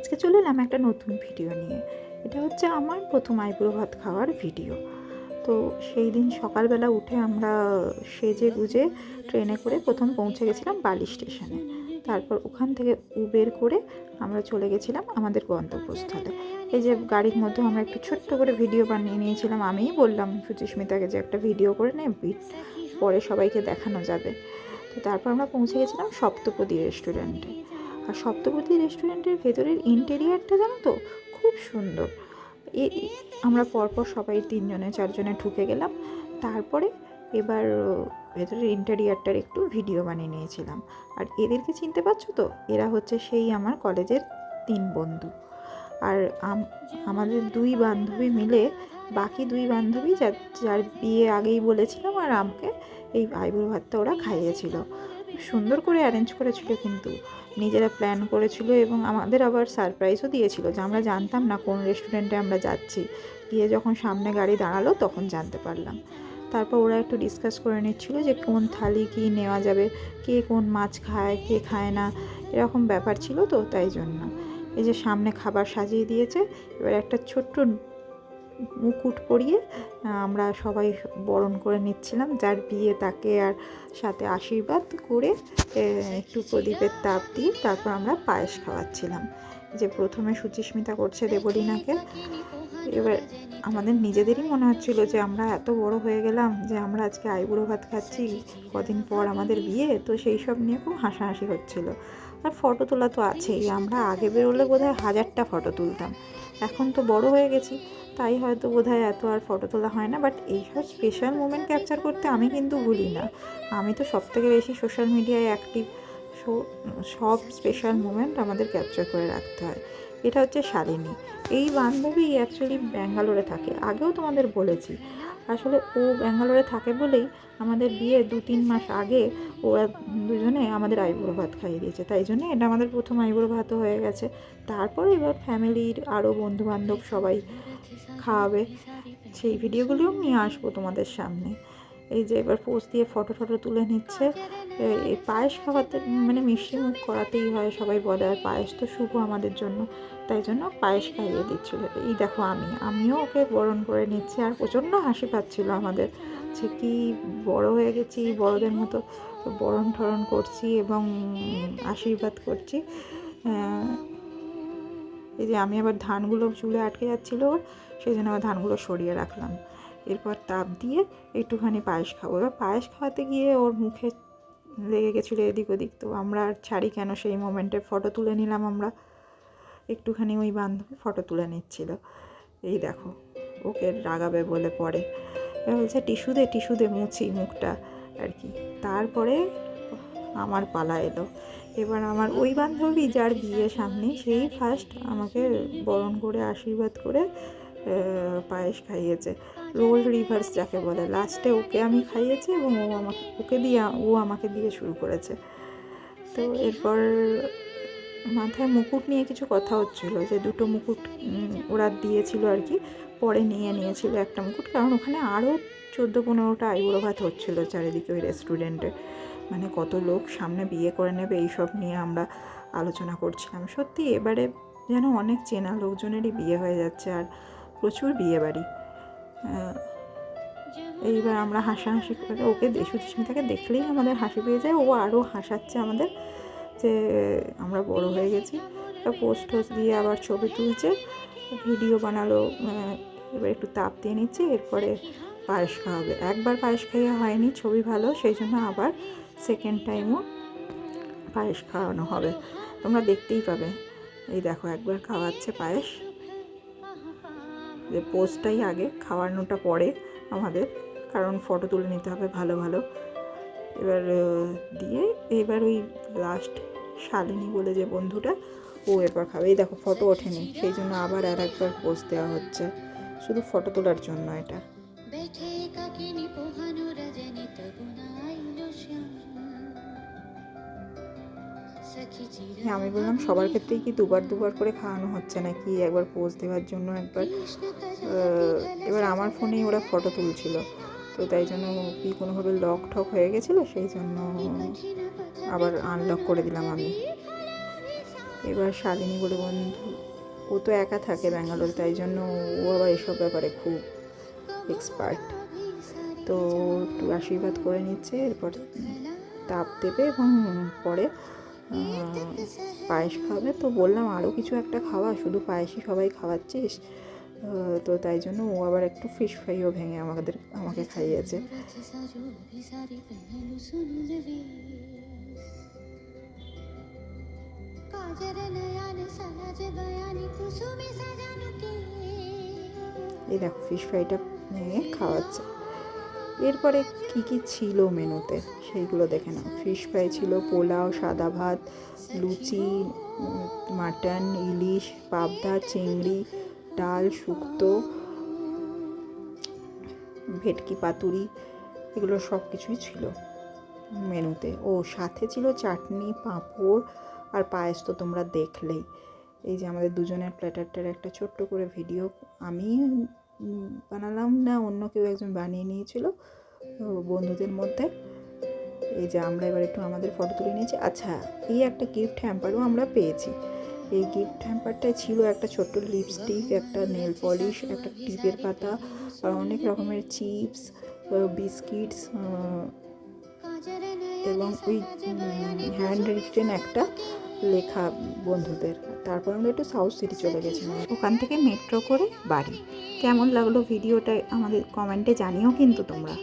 আজকে চলে এলাম একটা নতুন ভিডিও নিয়ে। এটা হচ্ছে আমার প্রথম আইবুড়ো ভাত খাওয়ার ভিডিও। তো সেই দিন সকালবেলা উঠে আমরা সেজে গুজে ট্রেনে করে প্রথম পৌঁছে গেছিলাম বালি স্টেশনে। তারপর ওখান থেকে উবের করে আমরা চলে গেছিলাম আমাদের গন্তব্যস্থলে। এই যে গাড়ির মধ্যে আমরা একটু ছোট্ট করে ভিডিও বানিয়ে নিয়েছিলাম। আমিই বললাম সুচিস্মিতাকে যে একটা ভিডিও করে নে, পরে সবাইকে দেখানো যাবে। তো তারপর আমরা পৌঁছে গেছিলাম সপ্তপদী রেস্টুরেন্টে। আর সপ্তপদী রেস্টুরেন্টের ভেতরের ইন্টেরিয়ারটা জানো তো খুব সুন্দর। আমরা পরপর সবাই 3 জনে 4 জনে ঢুকে গেলাম। তারপরে এবার ভেতরের ইন্টেরিয়ারটার একটু ভিডিও বানিয়ে নিয়েছিলাম। আর এদেরকে চিনতে পারছো তো, এরা হচ্ছে সেই আমার কলেজের 3 বন্ধু। আর আমাদের 2 বান্ধবী মিলে বাকি 2 বান্ধবী যার বিয়ে আগেই বলেছিলাম, আর আমাকে এই আইবুড়ো ভাতটা ওরা খাইয়েছিল। সুন্দর করে অ্যারেঞ্জ করেছিল, কিন্তু নিজেরা প্ল্যান করেছিল এবং আমাদের আবার সারপ্রাইজও দিয়েছিল যে আমরা জানতাম না কোন রেস্টুরেন্টে আমরা যাচ্ছি। গিয়ে যখন সামনে গাড়ি দাঁড়ালো তখন জানতে পারলাম। তারপর ওরা একটু ডিসকাস করে নিচ্ছিল যে কোন থালি কী নেওয়া যাবে, কে কোন মাছ খায় কে খায় না, এরকম ব্যাপার ছিল। তো তাই জন্য এই যে সামনে খাবার সাজিয়ে দিয়েছে। এবার একটা ছোট্ট মুকুট পরিয়ে আমরা সবাই বরণ করে নিচ্ছিলাম যার বিয়ে তাকে, আর সাথে আশীর্বাদ করে একটু প্রদীপের তাপ দিয়ে তারপর আমরা পায়েস খাওয়াচ্ছিলাম। যে প্রথমে সুচিস্মিতা করছে দেবলীনাকে। এবার আমাদের নিজেদেরই মনে হচ্ছিল যে আমরা এত বড় হয়ে গেলাম যে আমরা আজকে আইবুড়ো ভাত খাচ্ছি, কদিন পর আমাদের বিয়ে। তো সেই সব নিয়ে খুব হাসাহাসি হচ্ছিল। আর ফটো তোলা তো আছেই। আমরা আগে বেরোলে বোধহয় 1000টা ফটো তুলতাম। এখন তো বড় হয়ে গেছি, তাই হয়তো বোধহয় এত আর ফটো তোলা হয় না। বাট এইসব স্পেশাল মোমেন্ট ক্যাপচার করতে আমি কিন্তু ভুলি না। আমি তো সবথেকে বেশি সোশ্যাল মিডিয়ায় অ্যাক্টিভ। সব স্পেশাল মোমেন্ট আমাদের ক্যাপচার করে রাখতে হয়। এটা হচ্ছে শালিনী। এই বান্ধবী অ্যাকচুয়ালি ব্যাঙ্গালোরে থাকে, আগেও তোমাদের বলেছি। আসলে ও ব্যাঙ্গালোরে থাকে বলেই আমাদের বিয়ে 2-3 মাস আগে ওরা 2 জনে আমাদের আইবুড়ো ভাত খাইয়ে দিয়েছে। তাই জন্য এটা আমাদের প্রথম আইবুড়ো ভাতও হয়ে গেছে। তারপরে এবার ফ্যামিলির আরও বন্ধুবান্ধব সবাই খাওয়াবে, সেই ভিডিওগুলোও নিয়ে আসবো তোমাদের সামনে। এই যে এবার পোজ দিয়ে ফটো তুলে নিচ্ছে। এই পায়েস খাওয়াতে মানে মিষ্টি মুখ করাতেই হয়, সবাই বলে। আর পায়েস তো শুভ আমাদের জন্য, তাই জন্য পায়েস খাইয়ে দিচ্ছিলো। এই দেখো আমিও ওকে বরণ করে নিচ্ছি। আর প্রচণ্ড হাসি পাচ্ছিল আমাদের যে কি বড় হয়ে গেছি, বড়দের মতো বরণ ঠরণ করছি এবং আশীর্বাদ করছি। এই যে আমি আবার ধানগুলো চুলে আটকে যাচ্ছিলো ওর, সেই জন্য আবার ধানগুলো সরিয়ে রাখলাম। এরপর তাপ দিয়ে একটুখানি পায়েস খাবো। এবার পায়েস খাওয়াতে গিয়ে ওর মুখে লেগে গেছিলো এদিক ওদিক। তো আমরা আর ছাড়ি কেন, সেই মোমেন্টে ফটো তুলে নিলাম আমরা একটুখানি। ওই বান্ধবী ফটো তুলে নিচ্ছিল। এই দেখো ওকে রাগাবে বলে পরে বলছে টিস্যু দে মুছি মুখটা আর কি। তারপরে আমার পালা এলো। এবার আমার ওই বান্ধবী যার বিয়ে সামনে, সেই ফার্স্ট আমাকে বরণ করে আশীর্বাদ করে পায়েস খাইয়েছে। রোল রিভার্স যাকে বলে, লাস্টে ওকে আমি খাইয়েছি এবং ও আমাকে দিয়ে শুরু করেছে। তো এরপর মাথায় মুকুট নিয়ে কিছু কথা হচ্ছিল, যে 2টো মুকুট ওরা দিয়েছিল আর কি। পরে নিয়েছিল একটা মুকুট, কারণ ওখানে আরও 14-15টা আইবুড়ো ভাত হচ্ছিলো চারিদিকে ওই রেস্টুরেন্টে। মানে কত লোক সামনে বিয়ে করে নেবে এইসব নিয়ে আমরা আলোচনা করছিলাম। সত্যি এবারে যেন অনেক চেনা লোকজনেরই বিয়ে হয়ে যাচ্ছে, আর প্রচুর বিয়ে বাড়ি। এইবার আমরা হাসাহাসি করে ওকে সুচিস্মিতাকে দেখলেই আমাদের হাসি পেয়ে যায়। ও আরও হাসাচ্ছে আমাদের যে আমরা বড় হয়ে গেছি। পোস্ট দিয়ে আবার ছবি তুলছে, ভিডিও বানালো। এবার একটু তাপ দিয়ে নিচ্ছি, এরপরে পায়েস খাওয়াবে। একবার পায়েস খাইয়ে হয়নি, ছবি ভালো, সেই জন্য আবার সেকেন্ড টাইমও পায়েস খাওয়ানো হবে, তোমরা দেখতেই পাবে। এই দেখো একবার খাওয়াচ্ছে পায়েস। যে পোস্টটাই আগে, খাওয়ানোটা পরে আমাদের, কারণ ফটো তুলে নিতে হবে ভালো ভালো। এবার দিয়ে এবার ওই লাস্ট শালিনী বলে যে বন্ধুটা, ও এরপর খাবে। এই দেখো ফটো ওঠেনি, সেই জন্য আবার একবার পোস্ট দেওয়া হচ্ছে শুধু ফটো তোলার জন্য। এটা আমি বললাম সবার ক্ষেত্রেই কি দুবার করে খাওয়ানো হচ্ছে নাকি, একবার পোজ দেওয়ার জন্য একবার। এবার আমার ফোনেই ওরা ফটো তুলছিল, তো তাই জন্য কি কোনোভাবে লক ঠক হয়ে গেছিলো, সেই জন্য আবার আনলক করে দিলাম আমি। এবার শালিনী বলে বন্ধু, ও তো একা থাকে ব্যাঙ্গালোর, তাই জন্য ও আবার এসব ব্যাপারে খুব এক্সপার্ট। তো একটু আশীর্বাদ করে নিচ্ছে, এরপর তাপ দেবে এবং পরে পায়েস খাওয়াবে। তো বললাম আরও কিছু একটা খাওয়া, শুধু পায়েসই সবাই খাওয়াচ্ছিস। তো তাই জন্য ও আবার একটু ফিশ ফ্রাইও ভেঙে আমাকে খাইয়েছে। এই দেখো ফিশ ফ্রাইটা ভেঙে খাওয়াচ্ছে। এরপরে কি কি ছিল মেনুতে সেইগুলো দেখে নাও। ফিশ ফ্রাই ছিল, পোলাও, সাদা ভাত, লুচি, মাটন, ইলিশ, পাবদা, চিংড়ি, ডাল, শুক্তো, ভেটকি পাতুরি, এগুলো সব কিছুই ছিল মেনুতে। ও সাথে ছিল চাটনি, পাঁপড় আর পায়েস তো তোমরা দেখলেই। এই যে আমাদের দুজনের প্ল্যাটারটার একটা ছোট্ট করে ভিডিও আমি বানালাম না, অন্য কেউ একজন বানিয়ে নিয়েছিল বন্ধুদের মধ্যে। এই যে আমরা এবার একটু আমাদের ফটো তুলে নিয়েছি। আচ্ছা, এই একটা গিফট হ্যাম্পারও আমরা পেয়েছি। এই গিফট হ্যাম্পারটায় ছিল একটা ছোট্ট লিপস্টিক, একটা নেল পলিশ, একটা টিপের পাতা আর অনেক রকমের চিপস, বিস্কিটস এবং ওই হ্যান্ড রিটেন একটা লেখা বন্ধুদের। তারপর আমরা একটু সাউথ সিটি চলে গেছিলাম, ওখান থেকে মেট্রো করে বাড়ি। কেমন লাগলো ভিডিওটা আমাদের কমেন্টে জানিও কিন্তু তোমরা।